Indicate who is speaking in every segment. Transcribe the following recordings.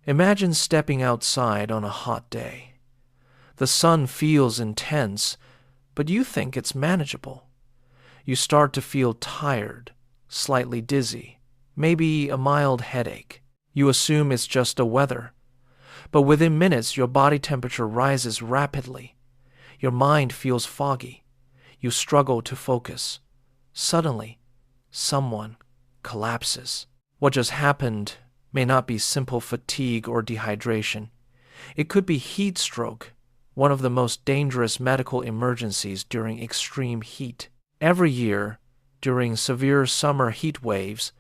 Speaker 1: Imagine stepping outside on a hot day. The sun feels intense, but you think it's manageable. You start to feel tired, slightly dizzy, maybe a mild headache. You assume it's just the weather. But within minutes, your body temperature rises rapidly. Your mind feels foggy. You struggle to focus. Suddenly, someone collapses. What just happened may not be simple fatigue or dehydration. It could be heat stroke, one of the most dangerous medical emergencies during extreme heat. Every year, during severe summer heat waves,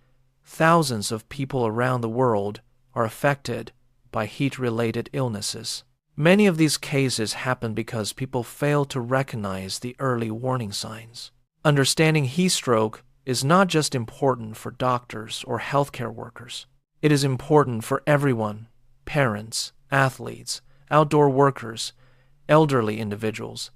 Speaker 1: thousands of people around the world are affected by heat-related illnesses. Many of these cases happen because people fail to recognize the early warning signs. Understanding heat stroke is not just important for doctors or healthcare workers. It is important for everyone: parents, athletes, outdoor workers, elderly individuals,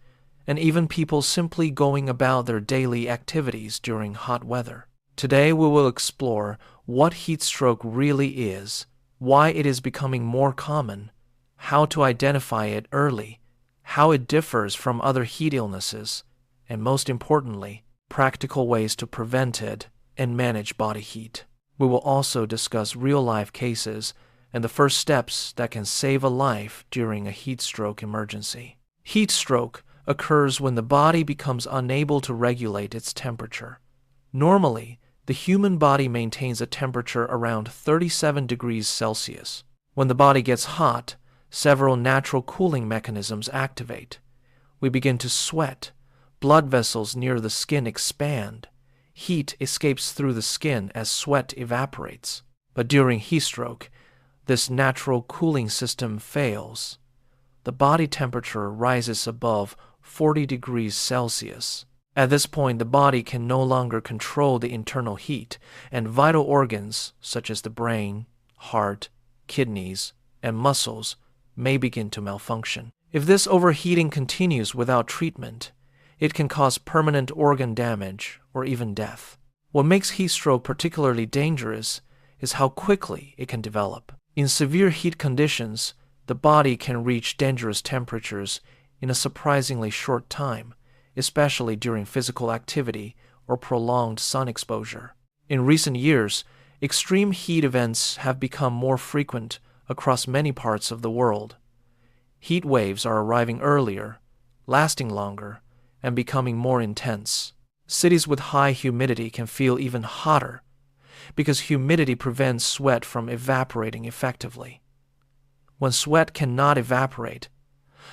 Speaker 1: and even people simply going about their daily activities during hot weather. Today we will explore what heat stroke really is, why it is becoming more common, how to identify it early, how it differs from other heat illnesses, and most importantly, practical ways to prevent it and manage body heat. We will also discuss real-life cases and the first steps that can save a life during a heat stroke emergency. Heat stroke occurs when the body becomes unable to regulate its temperature. Normally, the human body maintains a temperature around 37 degrees Celsius. When the body gets hot, several natural cooling mechanisms activate. We begin to sweat. Blood vessels near the skin expand. Heat escapes through the skin as sweat evaporates. But during heat stroke, this natural cooling system fails. The body temperature rises above 40 degrees Celsius. At this point, the body can no longer control the internal heat, and vital organs such as the brain, heart, kidneys, and muscles may begin to malfunction. If this overheating continues without treatment, it can cause permanent organ damage or even death. What makes heat stroke particularly dangerous is how quickly it can develop. In severe heat conditions, the body can reach dangerous temperatures in a surprisingly short time, especially during physical activity or prolonged sun exposure. In recent years, extreme heat events have become more frequent across many parts of the world. Heat waves are arriving earlier, lasting longer, and becoming more intense. Cities with high humidity can feel even hotter because humidity prevents sweat from evaporating effectively. When sweat cannot evaporate,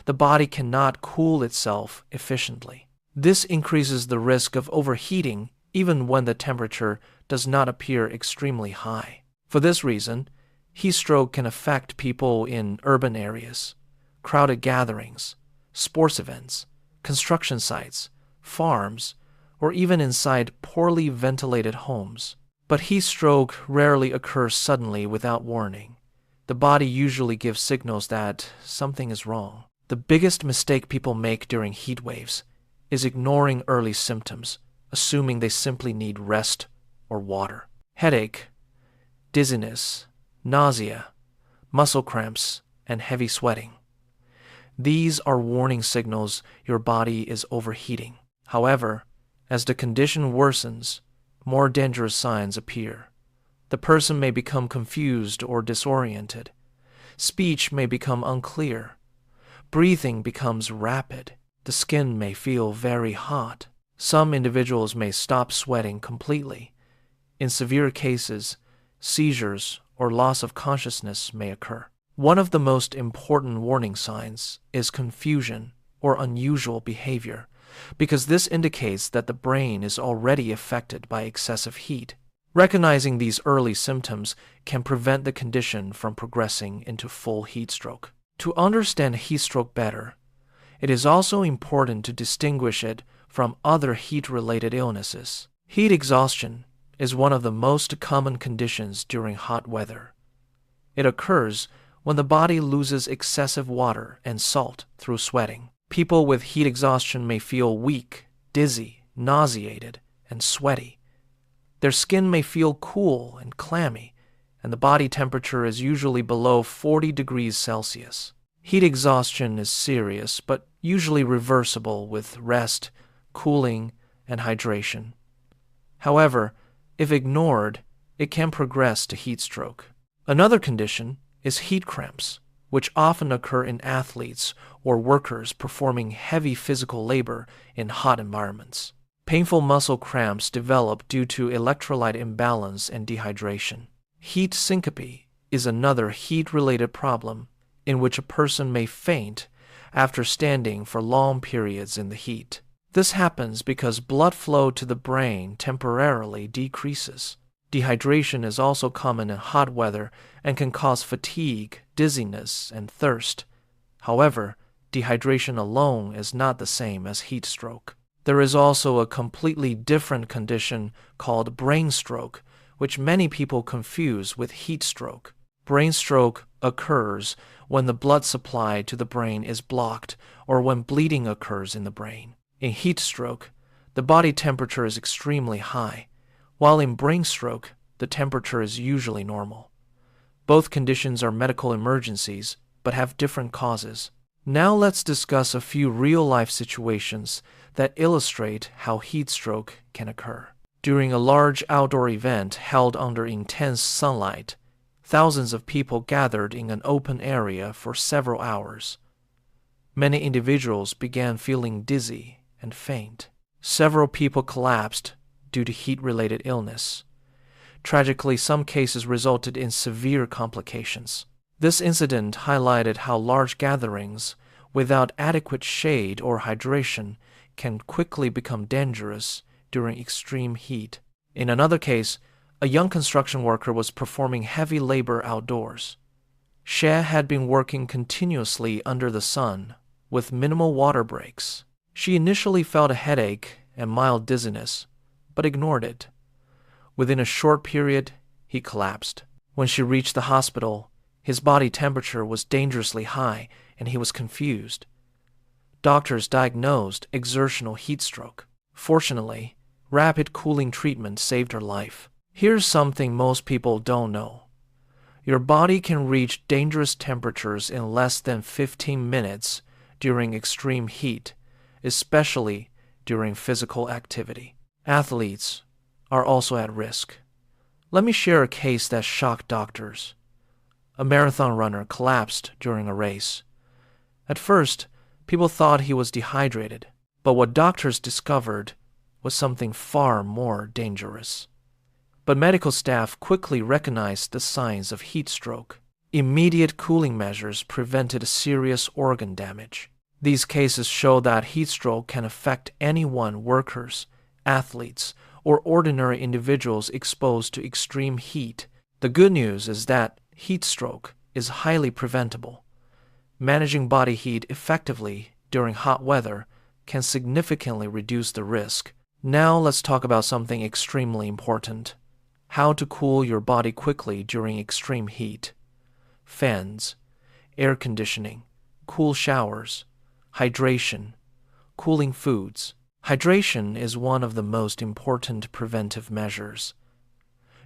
Speaker 1: the body cannot cool itself efficiently. This increases the risk of overheating even when the temperature does not appear extremely high. For this reason, heat stroke can affect people in urban areas, crowded gatherings, sports events, construction sites, farms, or even inside poorly ventilated homes. But heat stroke rarely occurs suddenly without warning. The body usually gives signals that something is wrong. The biggest mistake people make during heat waves is ignoring early symptoms, assuming they simply need rest or water. Headache, dizziness, nausea, muscle cramps, and heavy sweating. These are warning signals your body is overheating. However, as the condition worsens, more dangerous signs appear. The person may become confused or disoriented. Speech may become unclear. Breathing becomes rapid. The skin may feel very hot. Some individuals may stop sweating completely. In severe cases, seizures or loss of consciousness may occur. One of the most important warning signs is confusion or unusual behavior, because this indicates that the brain is already affected by excessive heat. Recognizing these early symptoms can prevent the condition from progressing into full heat stroke. To understand heat stroke better, it is also important to distinguish it from other heat-related illnesses. Heat exhaustion is one of the most common conditions during hot weather. It occurs when the body loses excessive water and salt through sweating. People with heat exhaustion may feel weak, dizzy, nauseated, and sweaty. Their skin may feel cool and clammy, and the body temperature is usually below 40 degrees Celsius. Heat exhaustion is serious, but usually reversible with rest, cooling, and hydration. However, if ignored, it can progress to heat stroke. Another condition is heat cramps, which often occur in athletes or workers performing heavy physical labor in hot environments. Painful muscle cramps develop due to electrolyte imbalance and dehydration. Heat syncope is another heat-related problem in which a person may faint after standing for long periods in the heat. This happens because blood flow to the brain temporarily decreases. Dehydration is also common in hot weather and can cause fatigue, dizziness, and thirst. However, dehydration alone is not the same as heat stroke. There is also a completely different condition called brain stroke, which many people confuse with heat stroke. Brain stroke occurs when the blood supply to the brain is blocked or when bleeding occurs in the brain. In heat stroke, the body temperature is extremely high, while in brain stroke, the temperature is usually normal. Both conditions are medical emergencies, but have different causes. Now let's discuss a few real-life situations that illustrate how heat stroke can occur. During a large outdoor event held under intense sunlight, thousands of people gathered in an open area for several hours. Many individuals began feeling dizzy and faint. Several people collapsed due to heat-related illness. Tragically, some cases resulted in severe complications. This incident highlighted how large gatherings without adequate shade or hydration can quickly become dangerous during extreme heat. In another case, a young construction worker was performing heavy labor outdoors. She had been working continuously under the sun with minimal water breaks. She initially felt a headache and mild dizziness, but ignored it. Within a short period, he collapsed. When she reached the hospital, his body temperature was dangerously high and he was confused. Doctors diagnosed exertional heat stroke. Fortunately, rapid cooling treatment saved her life. Here's something most people don't know. Your body can reach dangerous temperatures in less than 15 minutes during extreme heat, especially during physical activity. Athletes are also at risk. Let me share a case that shocked doctors. A marathon runner collapsed during a race. At first, people thought he was dehydrated, but what doctors discovered was something far more dangerous. But medical staff quickly recognized the signs of heat stroke. Immediate cooling measures prevented serious organ damage. These cases show that heat stroke can affect anyone, workers, athletes, or ordinary individuals exposed to extreme heat. The good news is that heat stroke is highly preventable. Managing body heat effectively during hot weather can significantly reduce the risk. Now let's talk about something extremely important: how to cool your body quickly during extreme heat. Fans, air conditioning, cool showers, hydration, cooling foods. Hydration is one of the most important preventive measures.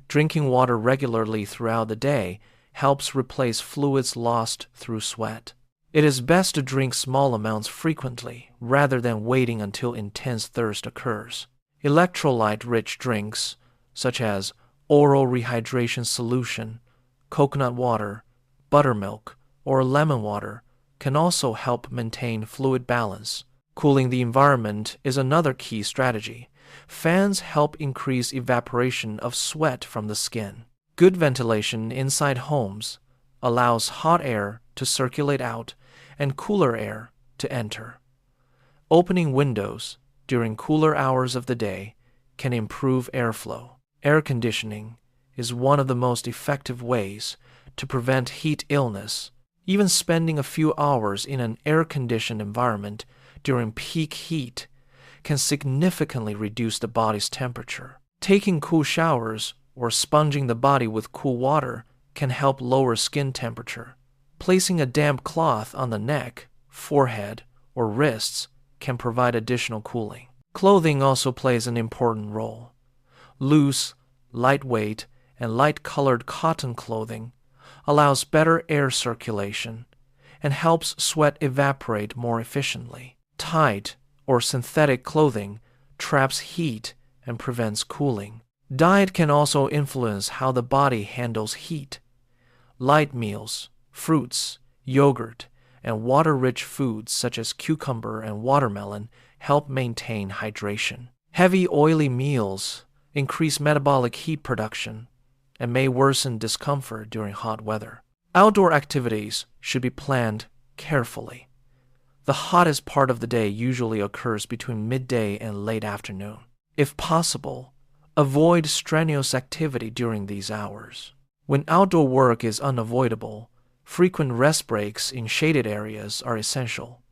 Speaker 1: Drinking water regularly throughout the day helps replace fluids lost through sweat. It is best to drink small amounts frequently rather than waiting until intense thirst occurs. Electrolyte-rich drinks, such as oral rehydration solution, coconut water, buttermilk, or lemon water, can also help maintain fluid balance. Cooling the environment is another key strategy. Fans help increase evaporation of sweat from the skin. Good ventilation inside homes allows hot air to circulate out and cooler air to enter. Opening windows during cooler hours of the day can improve airflow. Air conditioning is one of the most effective ways to prevent heat illness. Even spending a few hours in an air-conditioned environment during peak heat can significantly reduce the body's temperature. Taking cool showers or sponging the body with cool water can help lower skin temperature. Placing a damp cloth on the neck, forehead, or wrists can provide additional cooling. Clothing also plays an important role. Loose, lightweight, and light-colored cotton clothing allows better air circulation and helps sweat evaporate more efficiently. Tight or synthetic clothing traps heat and prevents cooling. Diet can also influence how the body handles heat. Light meals, fruits, yogurt, and water-rich foods such as cucumber and watermelon help maintain hydration. Heavy oily meals increase metabolic heat production and may worsen discomfort during hot weather. Outdoor activities should be planned carefully. The hottest part of the day usually occurs between midday and late afternoon. If possible, avoid strenuous activity during these hours. When outdoor work is unavoidable, frequent rest breaks in shaded areas are essential.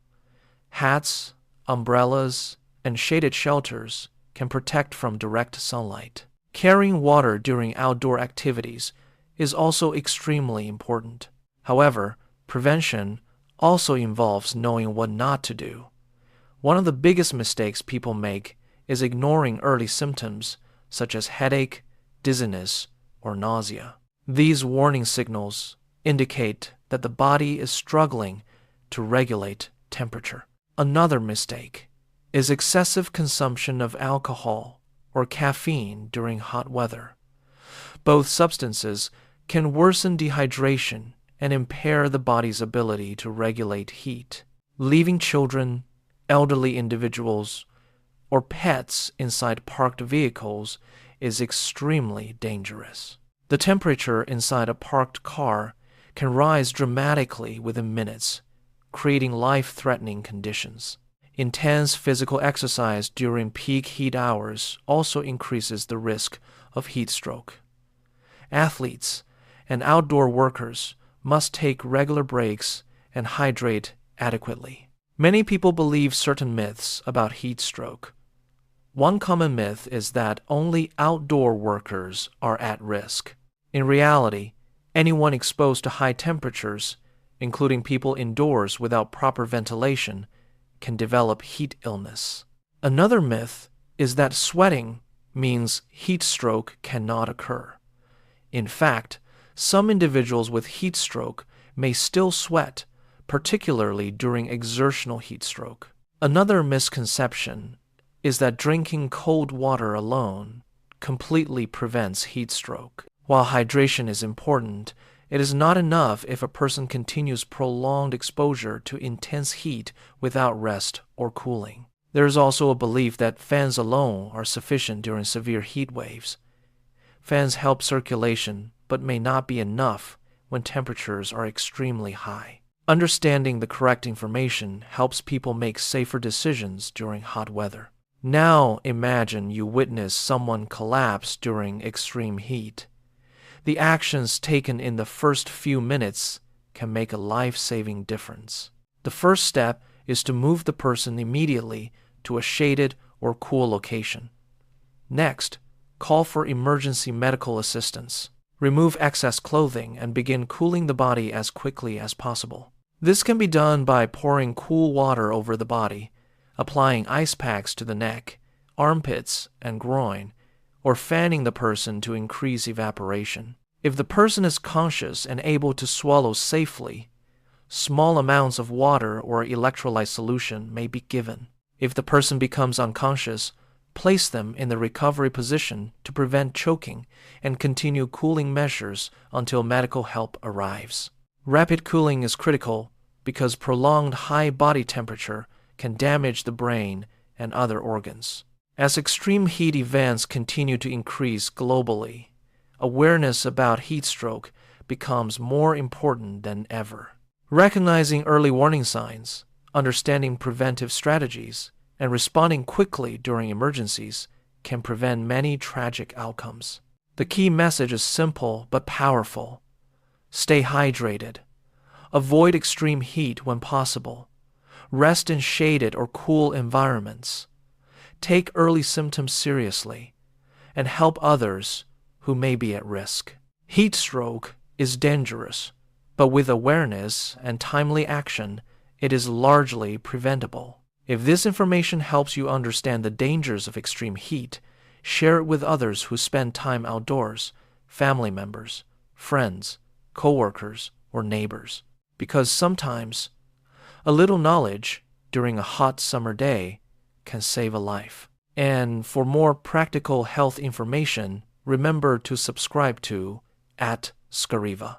Speaker 1: Hats, umbrellas, and shaded shelters can protect from direct sunlight. Carrying water during outdoor activities is also extremely important. However, prevention also involves knowing what not to do. One of the biggest mistakes people make is ignoring early symptoms such as headache, dizziness, or nausea. These warning signals indicate that the body is struggling to regulate temperature. Another mistake is excessive consumption of alcohol or caffeine during hot weather. Both substances can worsen dehydration and impair the body's ability to regulate heat. Leaving children, elderly individuals, or pets inside parked vehicles is extremely dangerous. The temperature inside a parked car can rise dramatically within minutes, creating life-threatening conditions. Intense physical exercise during peak heat hours also increases the risk of heat stroke. Athletes and outdoor workers must take regular breaks and hydrate adequately. Many people believe certain myths about heat stroke. One common myth is that only outdoor workers are at risk. In reality, anyone exposed to high temperatures, including people indoors without proper ventilation, can develop heat illness. Another myth is that sweating means heat stroke cannot occur. In fact, some individuals with heat stroke may still sweat, particularly during exertional heat stroke. Another misconception is that drinking cold water alone completely prevents heat stroke. While hydration is important, it is not enough if a person continues prolonged exposure to intense heat without rest or cooling. There is also a belief that fans alone are sufficient during severe heat waves. Fans help circulation, but may not be enough when temperatures are extremely high. Understanding the correct information helps people make safer decisions during hot weather. Now imagine you witness someone collapse during extreme heat. The actions taken in the first few minutes can make a life-saving difference. The first step is to move the person immediately to a shaded or cool location. Next, call for emergency medical assistance. Remove excess clothing and begin cooling the body as quickly as possible. This can be done by pouring cool water over the body, applying ice packs to the neck, armpits, and groin, or fanning the person to increase evaporation. If the person is conscious and able to swallow safely, small amounts of water or electrolyte solution may be given. If the person becomes unconscious, place them in the recovery position to prevent choking and continue cooling measures until medical help arrives. Rapid cooling is critical because prolonged high body temperature can damage the brain and other organs. As extreme heat events continue to increase globally, awareness about heat stroke becomes more important than ever. Recognizing early warning signs, understanding preventive strategies, and responding quickly during emergencies can prevent many tragic outcomes. The key message is simple but powerful. Stay hydrated. Avoid extreme heat when possible. Rest in shaded or cool environments. Take early symptoms seriously, and help others who may be at risk. Heat stroke is dangerous, but with awareness and timely action, it is largely preventable. If this information helps you understand the dangers of extreme heat, share it with others who spend time outdoors, family members, friends, coworkers, or neighbors. Because sometimes a little knowledge during a hot summer day can save a life. And for more practical health information, remember to subscribe to @Scariva.